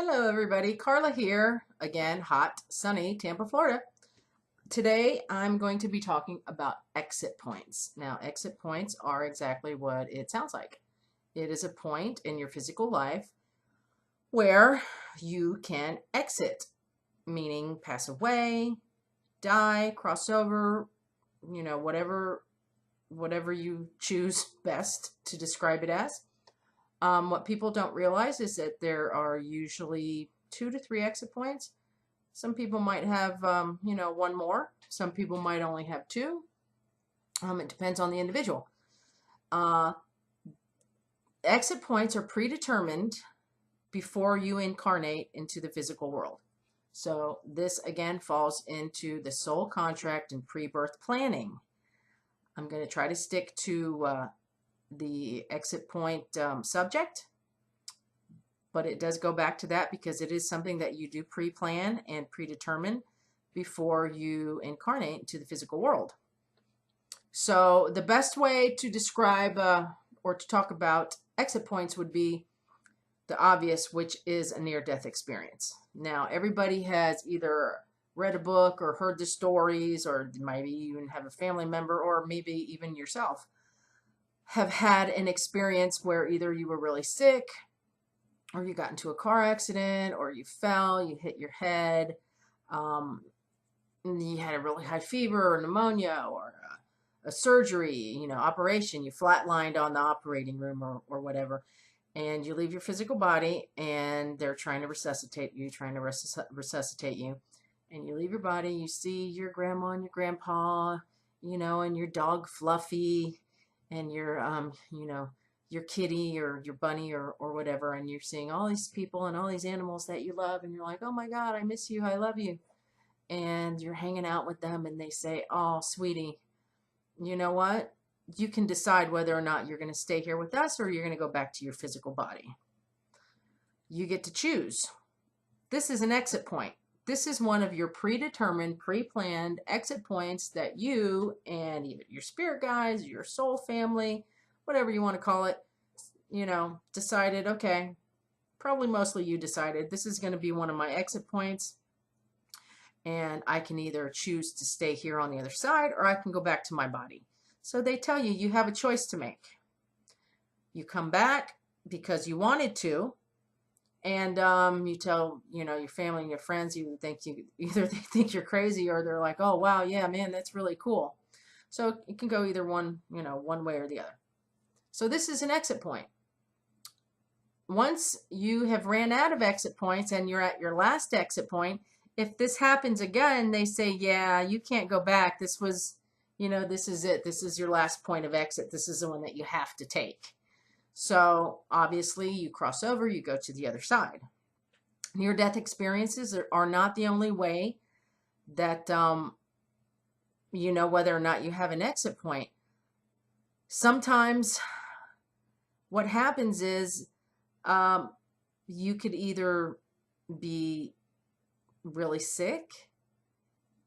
Hello, everybody. Carla here, again, hot, sunny Tampa, Florida. Today, I'm going to be talking about exit points. Now, exit points are exactly what it sounds like. It is a point in your physical life where you can exit, meaning pass away, die, cross over, whatever you choose best to describe it as. What people don't realize is that there are usually 2 to 3 exit points. Some people might have, one more. Some people might only have two. It depends on the individual. Uh, Exit points are predetermined before you incarnate into the physical world. So this again falls into the soul contract and pre-birth planning. I'm going to try to stick to the exit point subject, but it does go back to that because it is something that you do pre-plan and predetermine before you incarnate into the physical world. So the best way to describe or to talk about exit points would be the obvious, which is a near-death experience. Now, everybody has either read a book or heard the stories, or maybe even have a family member, or maybe even yourself have had an experience where either you were really sick, or you got into a car accident, or you fell, you hit your head, you had a really high fever or pneumonia or a surgery, operation, you flatlined on the operating room or whatever, and you leave your physical body and they're trying to resuscitate you, and you leave your body, you see your grandma and your grandpa, and your dog Fluffy and your kitty or your bunny or whatever, and you're seeing all these people and all these animals that you love, and you're like, oh my God, I miss you, I love you. And you're hanging out with them and they say, oh, sweetie, you know what? You can decide whether or not you're going to stay here with us or you're going to go back to your physical body. You get to choose. This is an exit point. This is one of your predetermined, pre-planned exit points that you and either your spirit guides, your soul family, whatever you want to call it, decided, okay, probably mostly you decided this is going to be one of my exit points, and I can either choose to stay here on the other side or I can go back to my body. So they tell you, you have a choice to make. You come back because you wanted to, and you tell, your family and your friends, either they think you're crazy or they're like, oh, wow, yeah, man, that's really cool. So it can go either one way or the other. So this is an exit point. Once you have ran out of exit points and you're at your last exit point, if this happens again, they say, yeah, you can't go back. This was, this is it. This is your last point of exit. This is the one that you have to take. So obviously you cross over, you go to the other side. Near-death experiences are not the only way that whether or not you have an exit point. Sometimes what happens is you could either be really sick,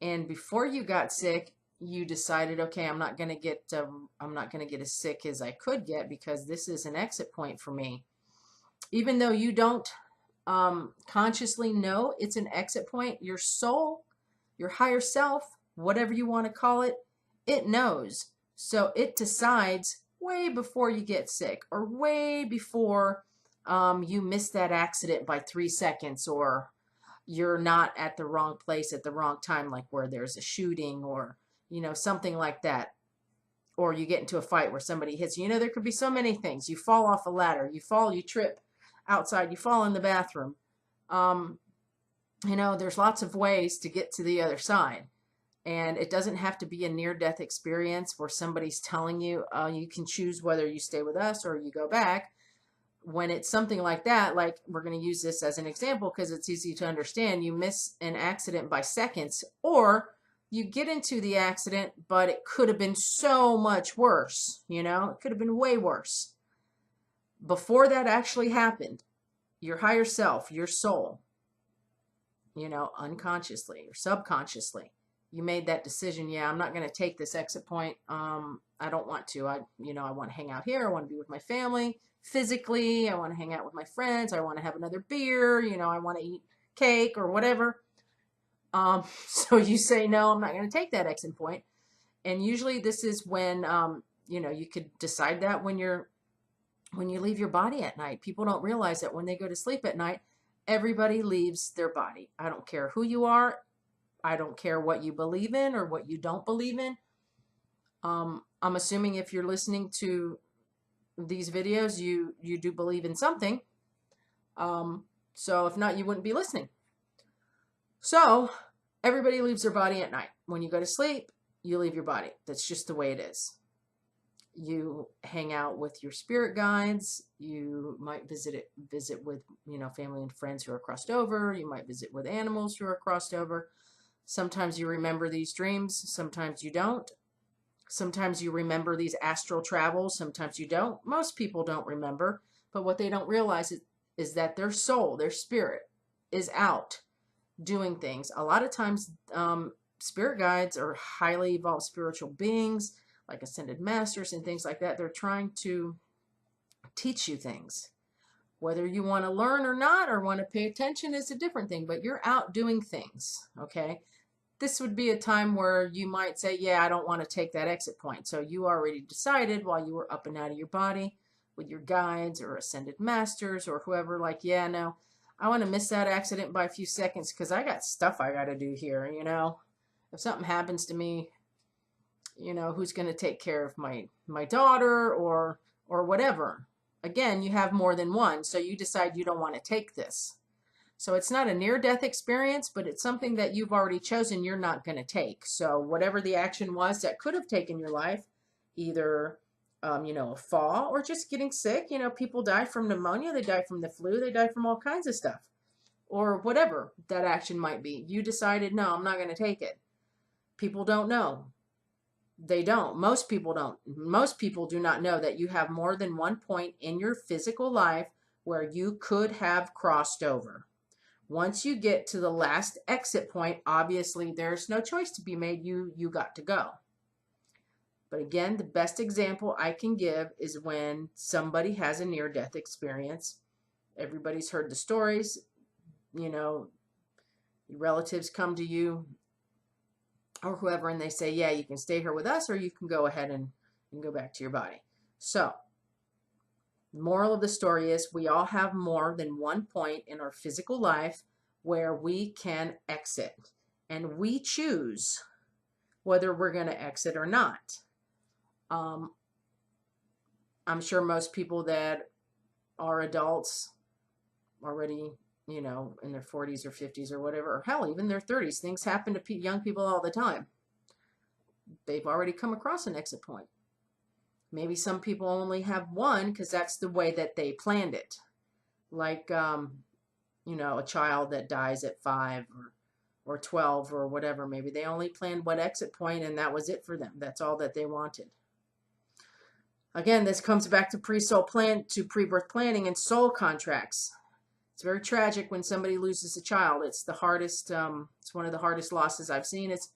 and before you got sick you decided, okay, I'm not going to get as sick as I could get because this is an exit point for me. Even though you don't consciously know it's an exit point, your soul, your higher self, whatever you want to call it, it knows. So it decides way before you get sick, or way before you miss that accident by 3 seconds, or you're not at the wrong place at the wrong time, like where there's a shooting or something like that, or you get into a fight where somebody hits you. There could be so many things. You fall off a ladder, you trip outside, you fall in the bathroom. There's lots of ways to get to the other side, and it doesn't have to be a near-death experience where somebody's telling you, you can choose whether you stay with us or you go back. When it's something like that, like we're going to use this as an example because it's easy to understand, you miss an accident by seconds, or you get into the accident, but it could have been so much worse, it could have been way worse. Before that actually happened, your higher self, your soul, unconsciously or subconsciously, you made that decision, yeah, I'm not going to take this exit point. I'm I don't want to. I want to hang out here. I want to be with my family physically. I want to hang out with my friends. I want to have another beer. I want to eat cake or whatever. So you say, no, I'm not going to take that exit point. And usually this is when, you could decide that when you leave your body at night. People don't realize that when they go to sleep at night, everybody leaves their body. I don't care who you are. I don't care what you believe in or what you don't believe in. I'm assuming if you're listening to these videos, you do believe in something. So if not, you wouldn't be listening. So everybody leaves their body at night. When you go to sleep, you leave your body. That's just the way it is. You hang out with your spirit guides. You might visit with, family and friends who are crossed over. You might visit with animals who are crossed over. Sometimes you remember these dreams. Sometimes you don't. Sometimes you remember these astral travels. Sometimes you don't. Most people don't remember. But what they don't realize is that their soul, their spirit, is out doing things. A lot of times, spirit guides are highly evolved spiritual beings, like ascended masters and things like that. They're trying to teach you things. Whether you want to learn or not, or want to pay attention, is a different thing, but you're out doing things, okay? This would be a time where you might say, yeah, I don't want to take that exit point. So you already decided while you were up and out of your body with your guides or ascended masters or whoever, like, yeah, no, I want to miss that accident by a few seconds because I got stuff I got to do here, If something happens to me, who's going to take care of my daughter or whatever. Again, you have more than one, so you decide you don't want to take this. So it's not a near-death experience, but it's something that you've already chosen you're not going to take. So whatever the action was that could have taken your life, either, a fall or just getting sick. People die from pneumonia, they die from the flu, they die from all kinds of stuff. Or whatever that action might be. You decided, no, I'm not going to take it. People don't know. They don't. Most people don't. Most people do not know that you have more than one point in your physical life where you could have crossed over. Once you get to the last exit point, obviously there's no choice to be made. You got to go. But again, the best example I can give is when somebody has a near-death experience. Everybody's heard the stories. Your relatives come to you or whoever, and they say, yeah, you can stay here with us, or you can go ahead and go back to your body. So, the moral of the story is we all have more than one point in our physical life where we can exit. And we choose whether we're going to exit or not. I'm sure most people that are adults already, in their 40s or 50s or whatever, or hell, even their 30s. Things happen to young people all the time. They've already come across an exit point. Maybe some people only have one because that's the way that they planned it. Like, a child that dies at 5 or 12 or whatever. Maybe they only planned one exit point and that was it for them. That's all that they wanted. Again, this comes back to pre-birth planning and soul contracts. It's very tragic when somebody loses a child. It's the hardest, it's one of the hardest losses I've seen. It's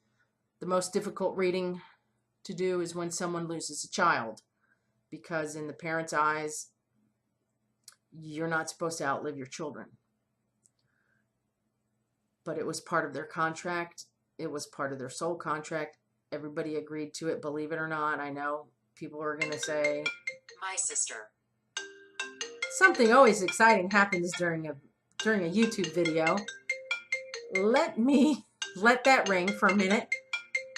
the most difficult reading to do is when someone loses a child. Because in the parent's eyes, you're not supposed to outlive your children. But it was part of their contract. It was part of their soul contract. Everybody agreed to it, believe it or not. I know people are going to say, my sister. Something always exciting happens during a YouTube video. Let me let that ring for a minute.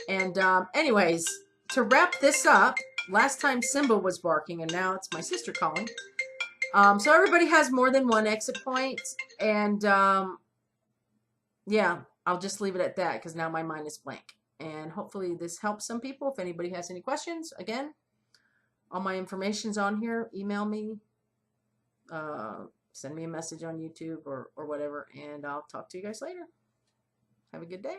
And anyways, to wrap this up, last time Simba was barking and now it's my sister calling. So everybody has more than one exit point. And yeah, I'll just leave it at that because now my mind is blank. And hopefully this helps some people. If anybody has any questions, again, all my information's on here. Email me. Send me a message on YouTube or whatever, and I'll talk to you guys later. Have a good day.